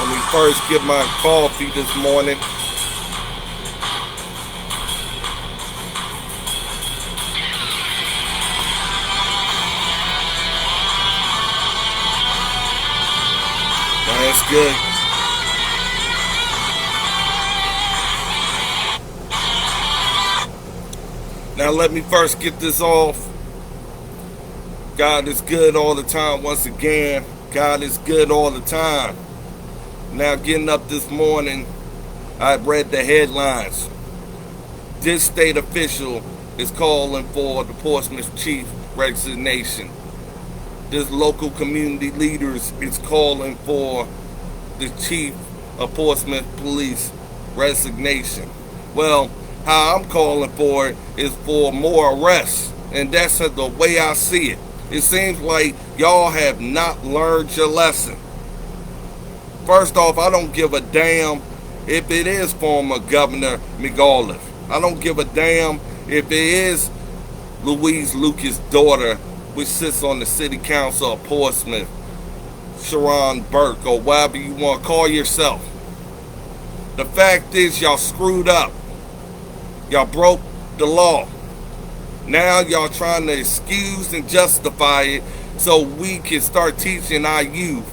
Let me first get my coffee this morning. That's good. Now let me first get this off. God is good all the time. Once again, God is good all the time. Now getting up this morning, I read the headlines. This state official is calling for the Portsmouth chief resignation. This local community leaders is calling for the chief of Portsmouth police resignation. Well, how I'm calling for it is for more arrests, and that's the way I see it. It seems like y'all have not learned your lesson. First off, I don't give a damn if it is former Governor McAuliffe. I don't give a damn if it is Louise Lucas' daughter, which sits on the city council of Portsmouth, Sharon Burke, or whatever you want to call yourself. The fact is, y'all screwed up. Y'all broke the law. Now y'all trying to excuse and justify it so we can start teaching our youth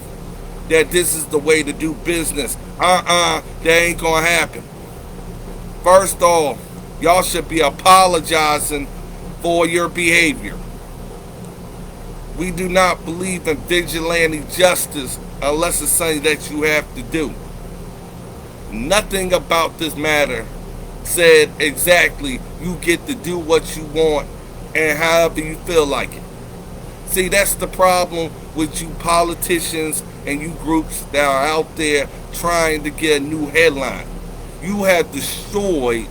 that this is the way to do business. That ain't gonna happen. First off, y'all should be apologizing for your behavior. We do not believe in vigilante justice unless it's something that you have to do. Nothing about this matter said exactly you get to do what you want and however you feel like it. See, that's the problem with you politicians and you groups that are out there trying to get a new headline. You have destroyed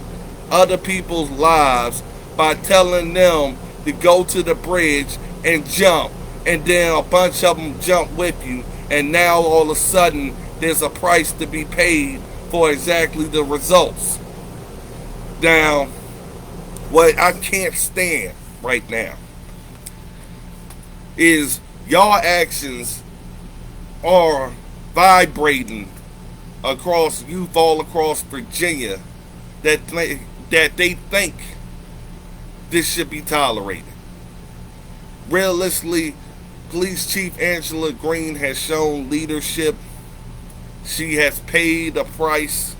other people's lives by telling them to go to the bridge and jump, and then a bunch of them jump with you, and now all of a sudden there's a price to be paid for exactly the results. Now, what I can't stand right now is y'all actions are vibrating across youth all across Virginia that they think this should be tolerated. Realistically, Police Chief Angela Green has shown leadership. She has paid a price,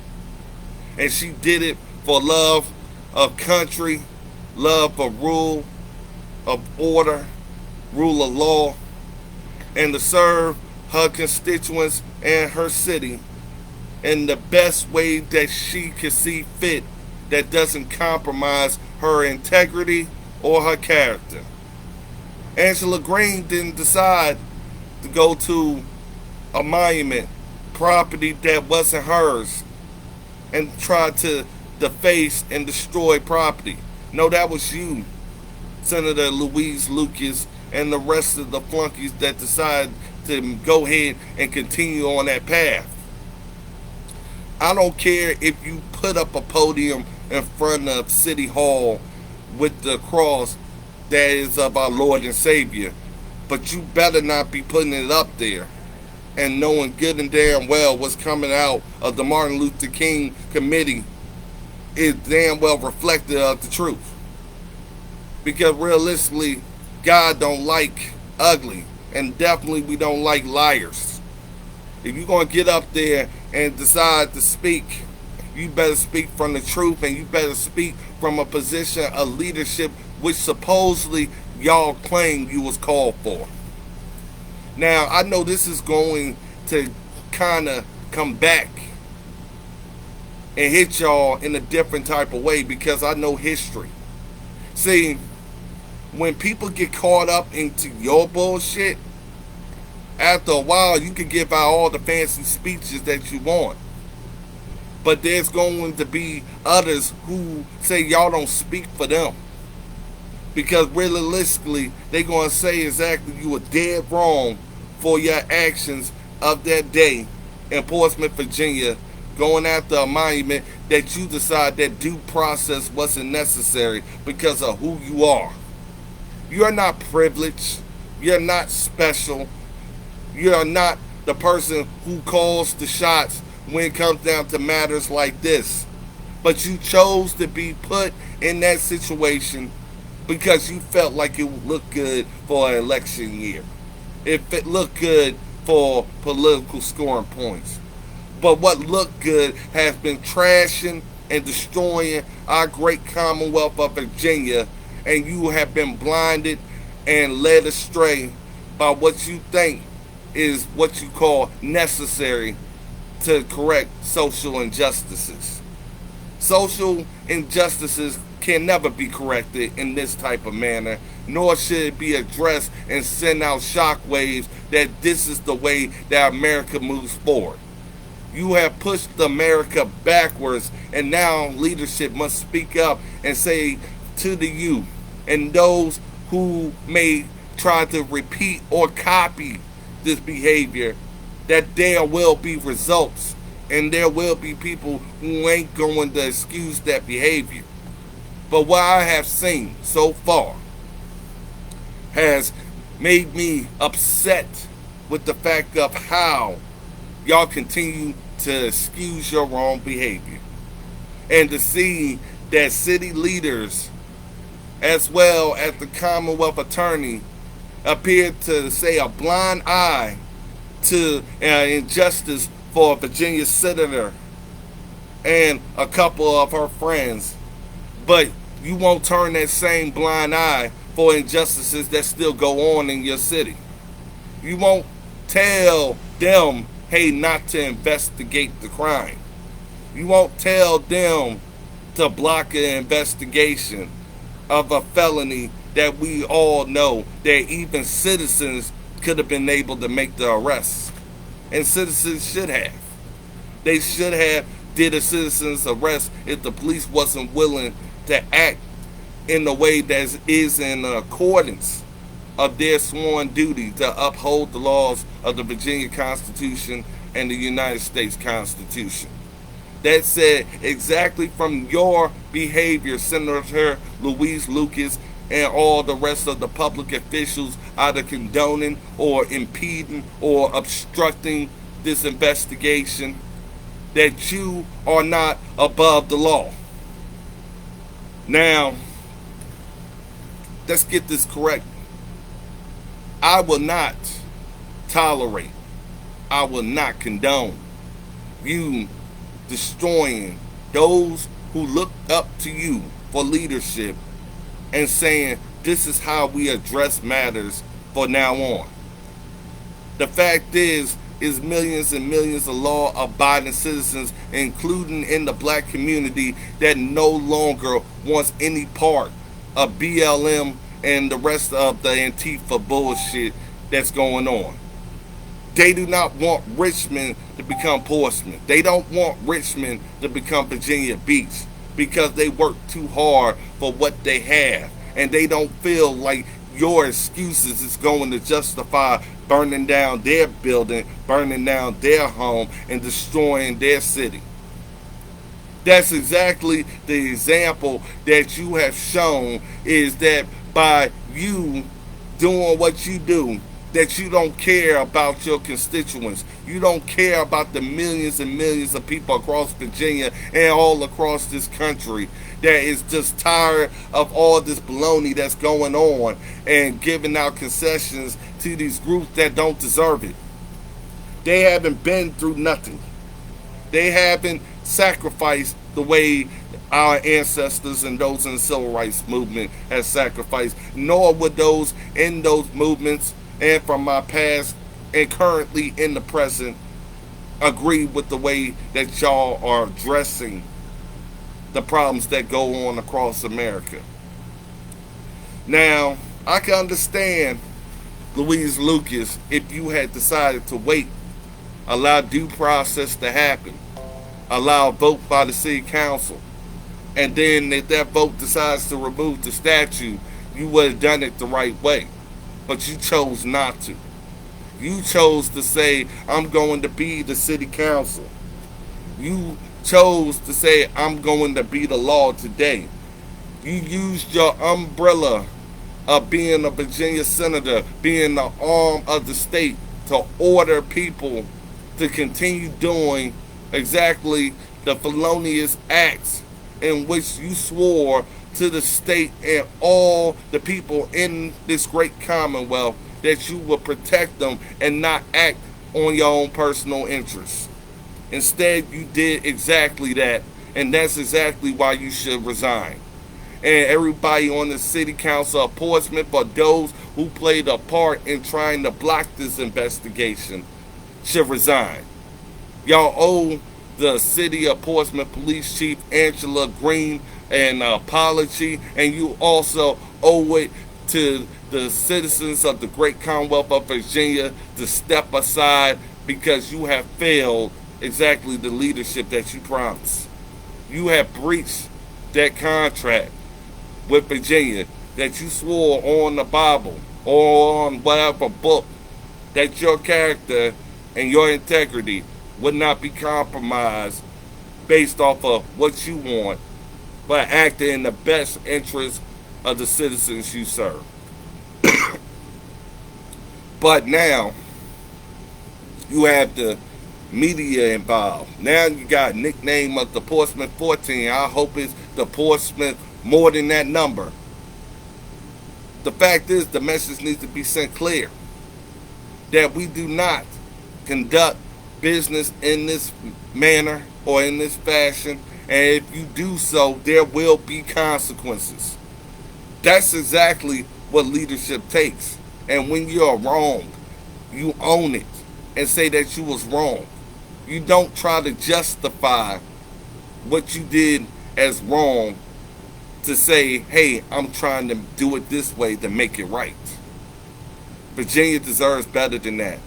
and she did it for love of country, love of rule of order, rule of law, and to serve her constituents and her city in the best way that she can see fit that doesn't compromise her integrity or her character. Angela Green didn't decide to go to a monument property that wasn't hers and try to deface and destroy property. No, that was you, Senator Louise Lucas, and the rest of the flunkies that decided to go ahead and continue on that path. I don't care if you put up a podium in front of City Hall with the cross that is of our Lord and Savior, but you better not be putting it up there and knowing good and damn well what's coming out of the Martin Luther King Committee is damn well reflective of the truth. Because realistically, God don't like ugly, and definitely we don't like liars. If you're going to get up there and decide to speak, you better speak from the truth, and you better speak from a position of leadership which supposedly y'all claim you was called for. Now, I know this is going to kind of come back and hit y'all in a different type of way because I know history. See, when people get caught up into your bullshit, after a while you can give out all the fancy speeches that you want. But there's going to be others who say y'all don't speak for them. Because realistically, they're going to say exactly you were dead wrong for your actions of that day in Portsmouth, Virginia, going after a monument that you decide that due process wasn't necessary because of who you are. You're not privileged. You're not special. You're not the person who calls the shots when it comes down to matters like this. But you chose to be put in that situation because you felt like it would look good for an election year. If it looked good for political scoring points. But what looked good has been trashing and destroying our great Commonwealth of Virginia, and you have been blinded and led astray by what you think is what you call necessary to correct social injustices. Social injustices can never be corrected in this type of manner, nor should it be addressed and send out shockwaves that this is the way that America moves forward. You have pushed America backwards, and now leadership must speak up and say to the youth and those who may try to repeat or copy this behavior that there will be results, and there will be people who ain't going to excuse that behavior. But what I have seen so far has made me upset with the fact of how y'all continue to excuse your wrong behavior. And to see that city leaders, as well as the Commonwealth Attorney, appear to say a blind eye to injustice for a Virginia senator and a couple of her friends, but you won't turn that same blind eye for injustices that still go on in your city. You won't tell them, hey, not to investigate the crime. You won't tell them to block an investigation of a felony that we all know that even citizens could have been able to make the arrests. And citizens should have. They should have did a citizen's arrest if the police wasn't willing to act in the way that is in accordance of their sworn duty to uphold the laws of the Virginia Constitution and the United States Constitution. That said, exactly from your behavior, Senator Louise Lucas and all the rest of the public officials either condoning or impeding or obstructing this investigation, that you are not above the law. Now, let's get this correct. I will not tolerate, I will not condone you destroying those who look up to you for leadership and saying this is how we address matters for now on. The fact is millions and millions of law-abiding citizens, including in the black community, that no longer wants any part of BLM and the rest of the Antifa bullshit that's going on. They do not want Richmond to become Portsmouth. They don't want Richmond to become Virginia Beach because they work too hard for what they have. And they don't feel like your excuses is going to justify burning down their building, burning down their home, and destroying their city. That's exactly the example that you have shown, is that by you doing what you do, that you don't care about your constituents. You don't care about the millions and millions of people across Virginia and all across this country that is just tired of all this baloney that's going on and giving out concessions to these groups that don't deserve it. They haven't been through nothing. They haven't sacrificed the way our ancestors and those in the civil rights movement have sacrificed, nor would those in those movements and from my past and currently in the present agree with the way that y'all are addressing the problems that go on across America. Now, I can understand, Louise Lucas, if you had decided to wait, allow due process to happen, allow a vote by the city council, and then if that vote decides to remove the statue, you would have done it the right way. But you chose not to. You chose to say, I'm going to be the city council. You chose to say, I'm going to be the law today. You used your umbrella of being a Virginia senator, being the arm of the state, to order people to continue doing exactly the felonious acts in which you swore to the state and all the people in this great commonwealth that you will protect them and not act on your own personal interests. Instead, you did exactly that, and that's exactly why you should resign. And everybody on the city council of Portsmouth, for those who played a part in trying to block this investigation, should resign. Y'all owe the city of Portsmouth Police Chief Angela Green an apology, and you also owe it to the citizens of the great Commonwealth of Virginia to step aside because you have failed exactly the leadership that you promised. You have breached that contract with Virginia that you swore on the Bible or on whatever book that your character and your integrity would not be compromised based off of what you want, but acting in the best interest of the citizens you serve. But now you have the media involved. Now you got nickname of the Portsmouth 14. I hope it's the Portsmouth more than that number. The fact is, the message needs to be sent clear that we do not conduct business in this manner or in this fashion, and if you do so, there will be consequences. That's exactly what leadership takes. And when you're wrong, you own it and say that you was wrong. You don't try to justify what you did as wrong to say, hey, I'm trying to do it this way to make it right. Virginia deserves better than that.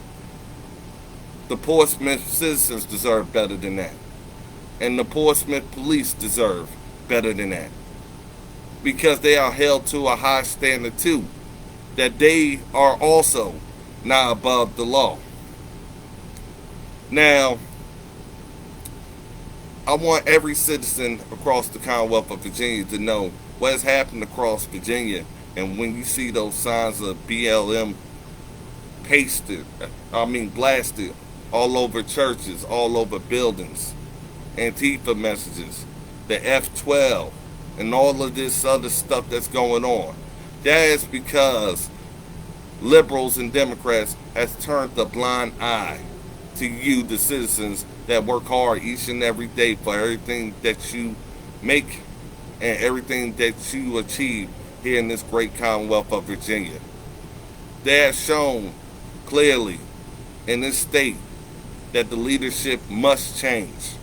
The Portsmouth citizens deserve better than that. And the Portsmouth police deserve better than that. Because they are held to a high standard too. That they are also not above the law. Now, I want every citizen across the Commonwealth of Virginia to know what has happened across Virginia. And when you see those signs of BLM blasted all over churches, all over buildings, Antifa messages, the F-12, and all of this other stuff that's going on, that is because liberals and Democrats has turned a blind eye to you, the citizens that work hard each and every day for everything that you make and everything that you achieve here in this great Commonwealth of Virginia. They have shown clearly in this state that the leadership must change,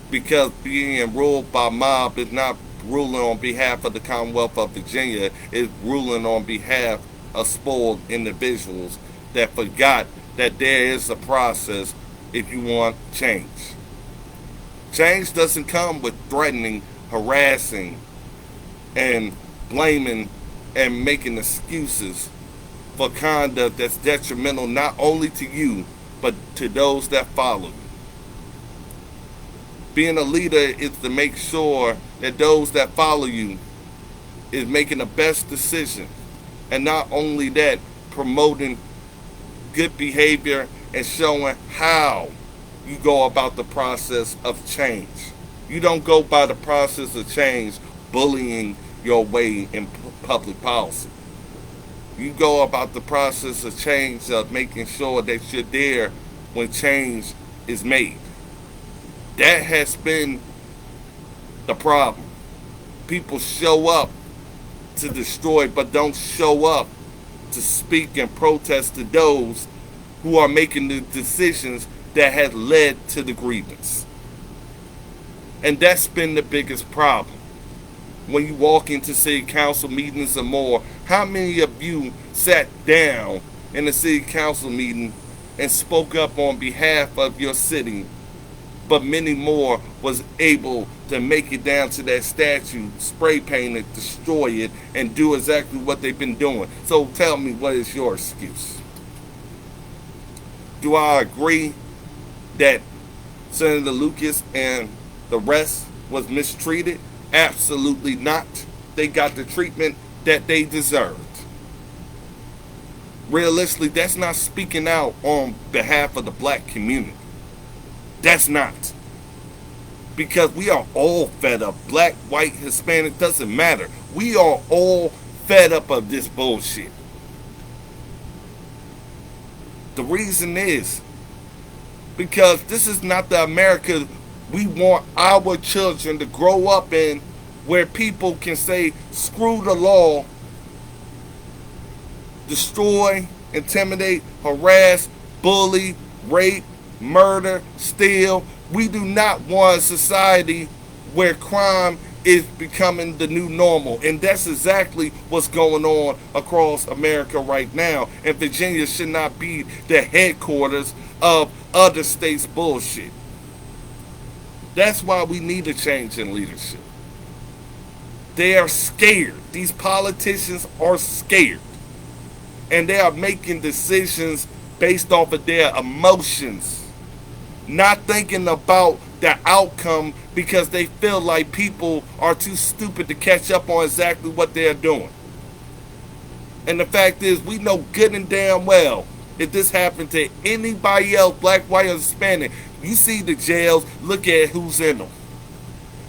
because being ruled by mob is not ruling on behalf of the Commonwealth of Virginia, it's ruling on behalf of spoiled individuals that forgot that there is a process if you want change. Change doesn't come with threatening, harassing, and blaming and making excuses for conduct that's detrimental not only to you, but to those that follow you. Being a leader is to make sure that those that follow you is making the best decision. And not only that, promoting good behavior and showing how you go about the process of change. You don't go by the process of change bullying your way in public policy. You go about the process of change of making sure that you're there when change is made. That has been the problem. People show up to destroy, but don't show up to speak and protest to those who are making the decisions that have led to the grievance. And that's been the biggest problem. When you walk into city council meetings or more, how many of you sat down in a city council meeting and spoke up on behalf of your city, but many more was able to make it down to that statue, spray paint it, destroy it, and do exactly what they've been doing? So tell me, what is your excuse? Do I agree that Senator Lucas and the rest was mistreated? Absolutely not. They got the treatment that they deserved. realistically, that's not speaking out on behalf of the black community. That's not. Because we are all fed up. Black, white, Hispanic, doesn't matter. We are all fed up of this bullshit. The reason is because this is not the America we want our children to grow up in, where people can say, screw the law, destroy, intimidate, harass, bully, rape, murder, steal. We do not want a society where crime is becoming the new normal. And that's exactly what's going on across America right now. And Virginia should not be the headquarters of other states' bullshit. That's why we need a change in leadership. They are scared. These politicians are scared. And they are making decisions based off of their emotions, not thinking about the outcome, because they feel like people are too stupid to catch up on exactly what they're doing. And the fact is, we know good and damn well, if this happened to anybody else, black, white, or Hispanic, you see the jails, look at who's in them.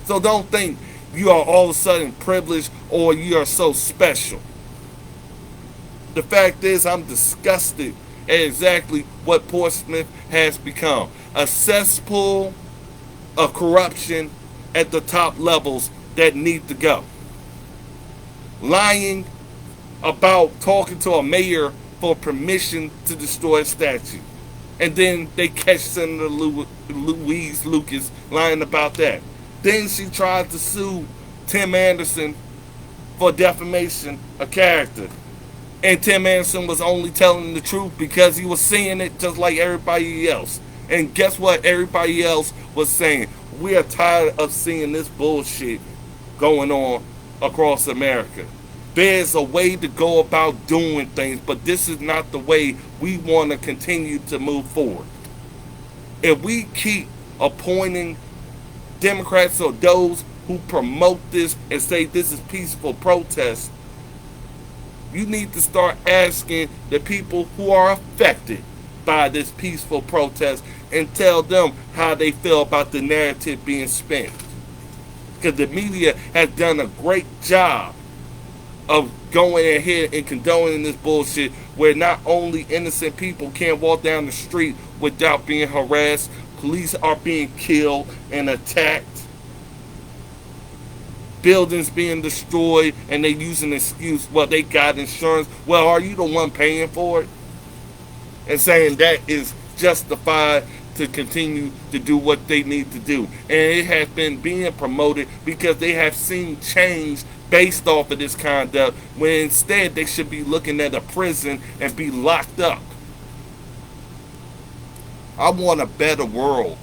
So don't think you are all of a sudden privileged or you are so special. The fact is, I'm disgusted at exactly what Portsmouth has become. A cesspool of corruption at the top levels that need to go. Lying about talking to a mayor for permission to destroy a statue. And then they catch Senator Louise Lucas lying about that. Then she tried to sue Tim Anderson for defamation of character. And Tim Anderson was only telling the truth because he was seeing it just like everybody else. And guess what everybody else was saying? We are tired of seeing this bullshit going on across America. There's a way to go about doing things, but this is not the way we want to continue to move forward. If we keep appointing Democrats or those who promote this and say this is peaceful protest, you need to start asking the people who are affected by this peaceful protest and tell them how they feel about the narrative being spent. Because the media has done a great job of going ahead and condoning this bullshit, where not only innocent people can't walk down the street without being harassed, police are being killed and attacked, buildings being destroyed, and they use an excuse, well, they got insurance. Well, are you the one paying for it? And saying that is justified to continue to do what they need to do. And it has been being promoted because they have seen change based off of this conduct, when instead they should be looking at a prison and be locked up. I want a better world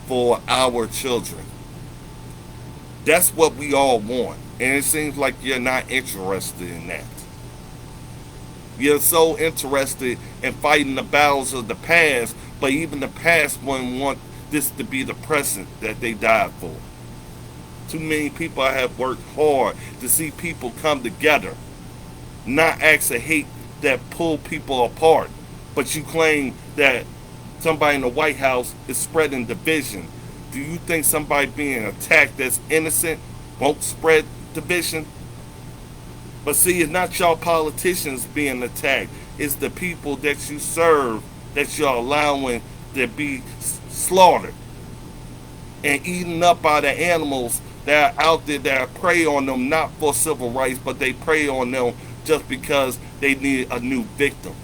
for our children. That's what we all want. And it seems like you're not interested in that. You're so interested in fighting the battles of the past, but even the past wouldn't want this to be the present that they died for. Too many people have worked hard to see people come together, not acts of hate that pull people apart. But you claim that somebody in the White House is spreading division. Do you think somebody being attacked that's innocent won't spread division? But see, it's not y'all politicians being attacked. It's the people that you serve that you're allowing to be slaughtered and eaten up by the animals that are out there that prey on them, not for civil rights, but they prey on them just because they need a new victim.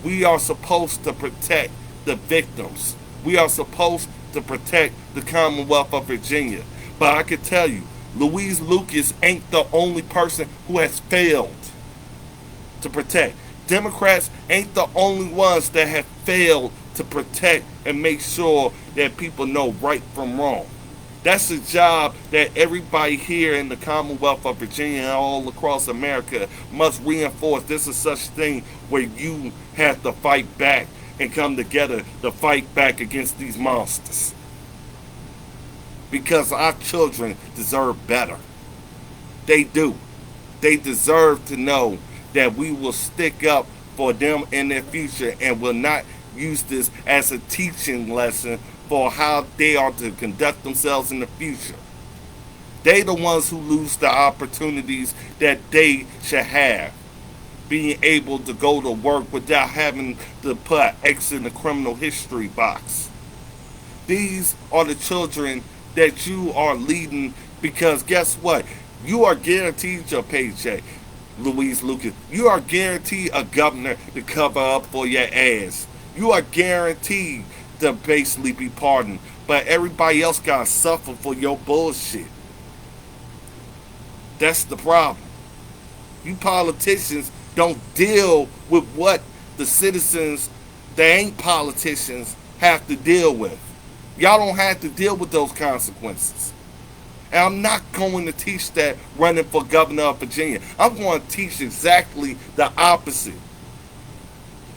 We are supposed to protect the victims. We are supposed to protect the Commonwealth of Virginia. But I can tell you, Louise Lucas ain't the only person who has failed to protect. Democrats ain't the only ones that have failed to protect and make sure that people know right from wrong. That's a job that everybody here in the Commonwealth of Virginia and all across America must reinforce. This is such thing where you have to fight back and come together to fight back against these monsters. Because our children deserve better. They do. They deserve to know that we will stick up for them in their future and will not use this as a teaching lesson for how they are to conduct themselves in the future. They the ones who lose the opportunities that they should have. Being able to go to work without having to put X in the criminal history box. These are the children that you are leading because guess what? You are guaranteed your paycheck, Louise Lucas. You are guaranteed a governor to cover up for your ass. You are guaranteed to basically be pardoned. But everybody else got to suffer for your bullshit. That's the problem. You politicians don't deal with what the citizens that ain't politicians have to deal with. Y'all don't have to deal with those consequences. And I'm not going to teach that running for governor of Virginia. I'm going to teach exactly the opposite.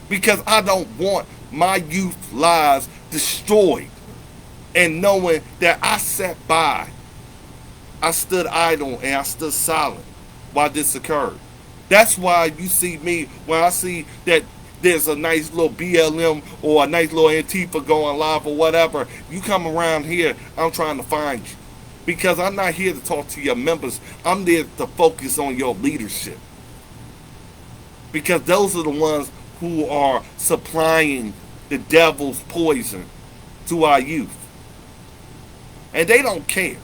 Because I don't want my youth lives destroyed. And knowing that I sat by, I stood idle and I stood silent while this occurred. That's why you see me when I see that there's a nice little BLM or a nice little Antifa going live or whatever. You come around here, I'm trying to find you. Because I'm not here to talk to your members. I'm there to focus on your leadership. Because those are the ones who are supplying the devil's poison to our youth. And they don't care.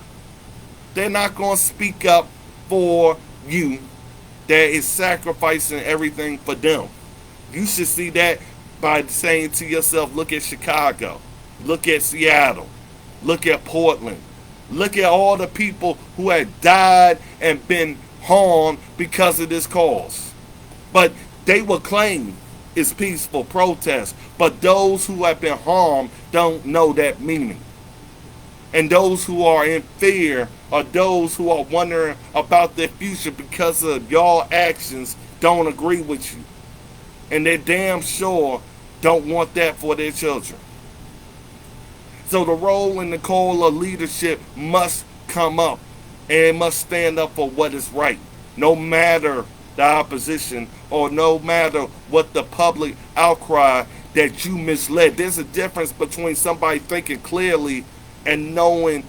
They're not going to speak up for you that is sacrificing everything for them. You should see that by saying to yourself, look at Chicago, look at Seattle, look at Portland, look at all the people who had died and been harmed because of this cause. But they will claim it's peaceful protest, but those who have been harmed don't know that meaning. And those who are in fear are those who are wondering about their future because of y'all actions don't agree with you. And they're damn sure don't want that for their children. So the role and the call of leadership must come up. And it must stand up for what is right. No matter the opposition or no matter what the public outcry that you misled. There's a difference between somebody thinking clearly and knowing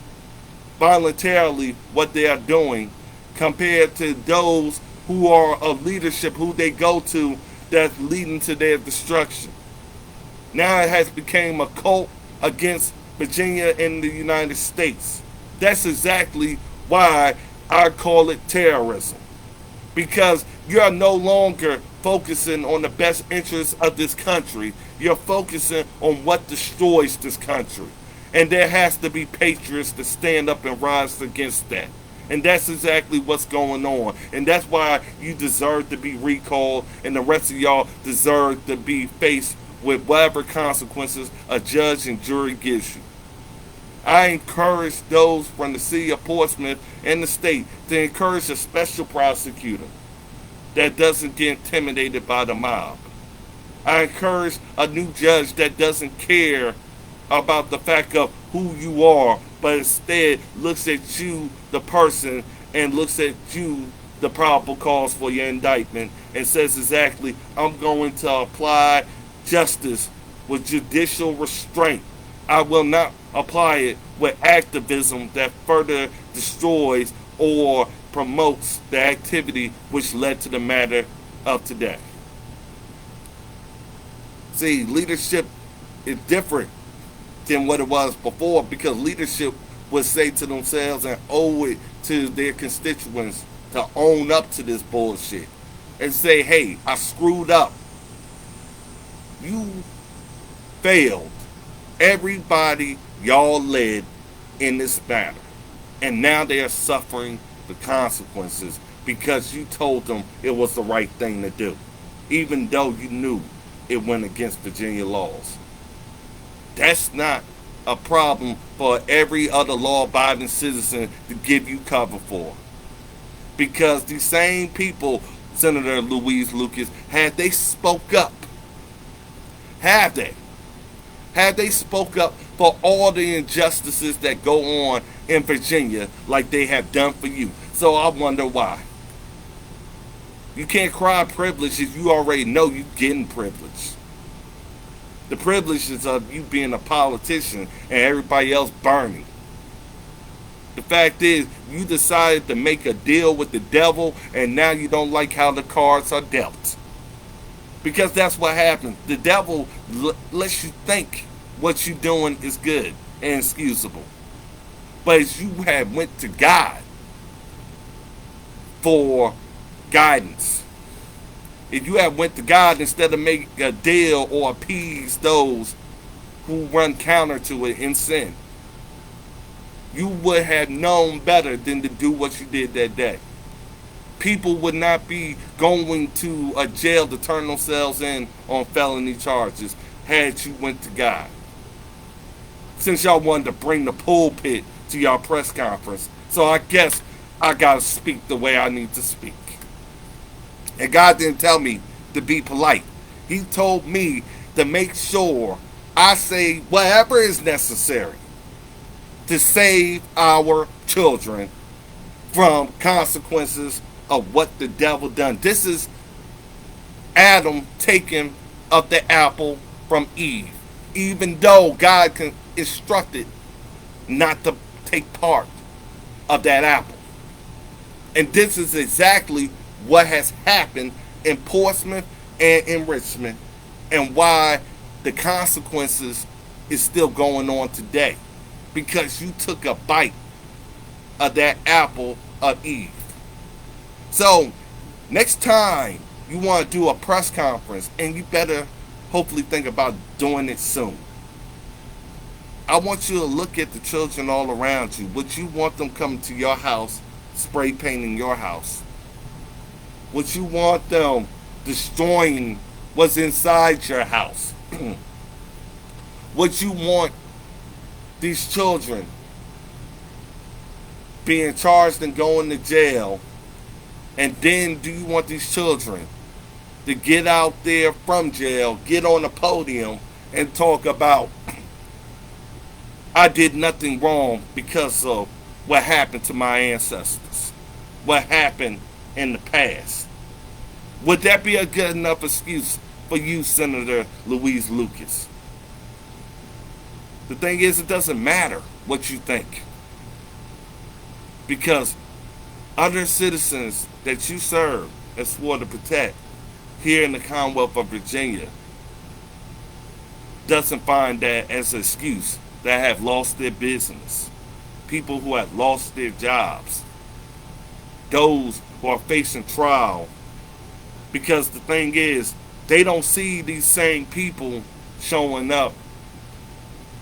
voluntarily what they are doing compared to those who are of leadership, who they go to, that's leading to their destruction. Now it has become a cult against Virginia and the United States. That's exactly why I call it terrorism. Because you're no longer focusing on the best interests of this country. You're focusing on what destroys this country. And there has to be patriots to stand up and rise against that. And that's exactly what's going on. And that's why you deserve to be recalled and the rest of y'all deserve to be faced with whatever consequences a judge and jury gives you. I encourage those from the city of Portsmouth and the state to encourage a special prosecutor that doesn't get intimidated by the mob. I encourage a new judge that doesn't care about the fact of who you are, but instead looks at you, the person, and looks at you, the probable cause for your indictment, and says exactly, I'm going to apply justice with judicial restraint. I will not apply it with activism that further destroys or promotes the activity which led to the matter of today. See, leadership is different than what it was before because leadership would say to themselves and owe it to their constituents to own up to this bullshit and say, hey, I screwed up. You failed everybody y'all led in this matter. And now they are suffering the consequences because you told them it was the right thing to do, even though you knew it went against Virginia laws. That's not a problem for every other law-abiding citizen to give you cover for. Because these same people, Senator Louise Lucas, had they spoke up, have they spoke up for all the injustices that go on in Virginia like they have done for you. So I wonder why. You can't cry privilege if you already know you getting privilege. The privilege is of you being a politician and everybody else burning. The fact is, you decided to make a deal with the devil, and now you don't like how the cards are dealt. Because that's what happens. The devil lets you think what you're doing is good and excusable. But as you have went to God for guidance, if you have went to God instead of make a deal or appease those who run counter to it in sin, you would have known better than to do what you did that day. People would not be going to a jail to turn themselves in on felony charges had you went to God. Since y'all wanted to bring the pulpit to y'all press conference, so I guess I gotta speak the way I need to speak. And God didn't tell me to be polite. He told me to make sure I say whatever is necessary to save our children from consequences of what the devil done. This is Adam taking of the apple from Eve, even though God instructed not to take part of that apple. And this is exactly what has happened in Portsmouth and in Richmond, and why the consequences is still going on today. Because you took a bite of that apple of Eve. So, next time you want to do a press conference, and you better hopefully think about doing it soon, I want you to look at the children all around you. Would you want them coming to your house, spray painting your house? Would you want them destroying what's inside your house? Would you want these children being charged and going to jail? And then do you want these children to get out there from jail, get on the podium, and talk about, I did nothing wrong because of what happened to my ancestors, what happened in the past? Would that be a good enough excuse for you, Senator Louise Lucas? The thing is, it doesn't matter what you think, because other citizens that you serve and swore to protect here in the Commonwealth of Virginia doesn't find that as an excuse, that have lost their business, people who have lost their jobs, those who are facing trial. Because the thing is, they don't see these same people showing up,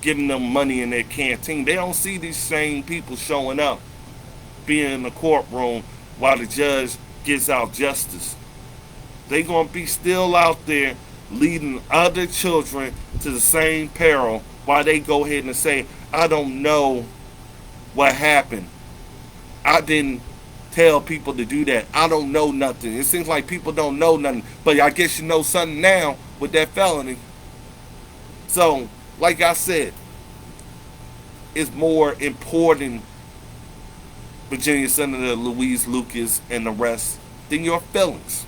giving them money in their canteen. They don't see these same people showing up, being in the courtroom while the judge gives out justice. They're going to be still out there leading other children to the same peril, while they go ahead and say, I don't know what happened. I didn't tell people to do that. I don't know nothing. It seems like people don't know nothing, but I guess you know something now with that felony. So, like I said, it's more important, Virginia Senator Louise Lucas and the rest, than your feelings.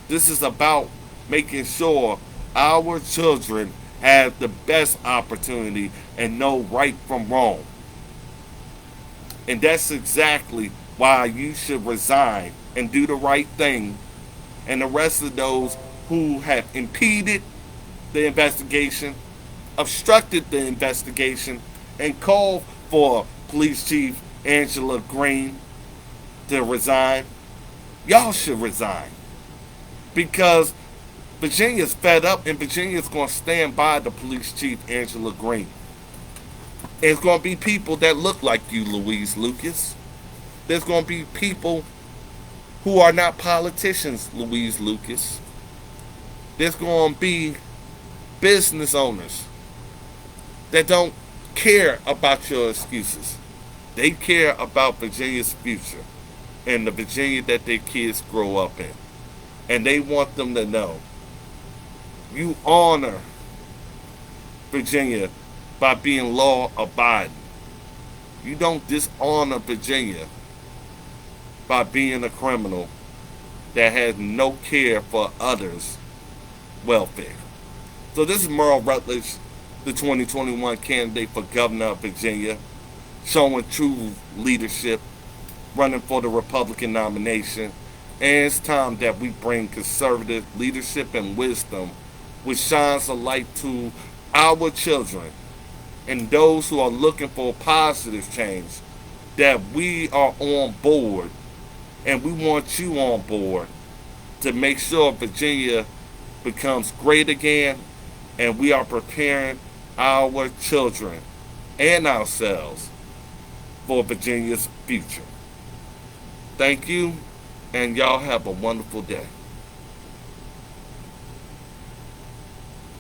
This is about making sure our children have the best opportunity and know right from wrong. And that's exactly why you should resign and do the right thing. And the rest of those who have impeded the investigation, obstructed the investigation, and called for Police Chief Angela Green to resign, y'all should resign. Because Virginia's fed up, and Virginia's going to stand by the Police Chief Angela Green. And it's going to be people that look like you, Louise Lucas. There's going to be people who are not politicians, Louise Lucas. There's going to be business owners that don't care about your excuses. They care about Virginia's future and the Virginia that their kids grow up in. And they want them to know you honor Virginia by being law-abiding. You don't dishonor Virginia by being a criminal that has no care for others' welfare. So this is Merle Rutledge, the 2021 candidate for governor of Virginia, showing true leadership, running for the Republican nomination. And it's time that we bring conservative leadership and wisdom, which shines a light to our children and those who are looking for positive change, that we are on board, and we want you on board to make sure Virginia becomes great again, and we are preparing our children and ourselves for Virginia's future. Thank you, and y'all have a wonderful day.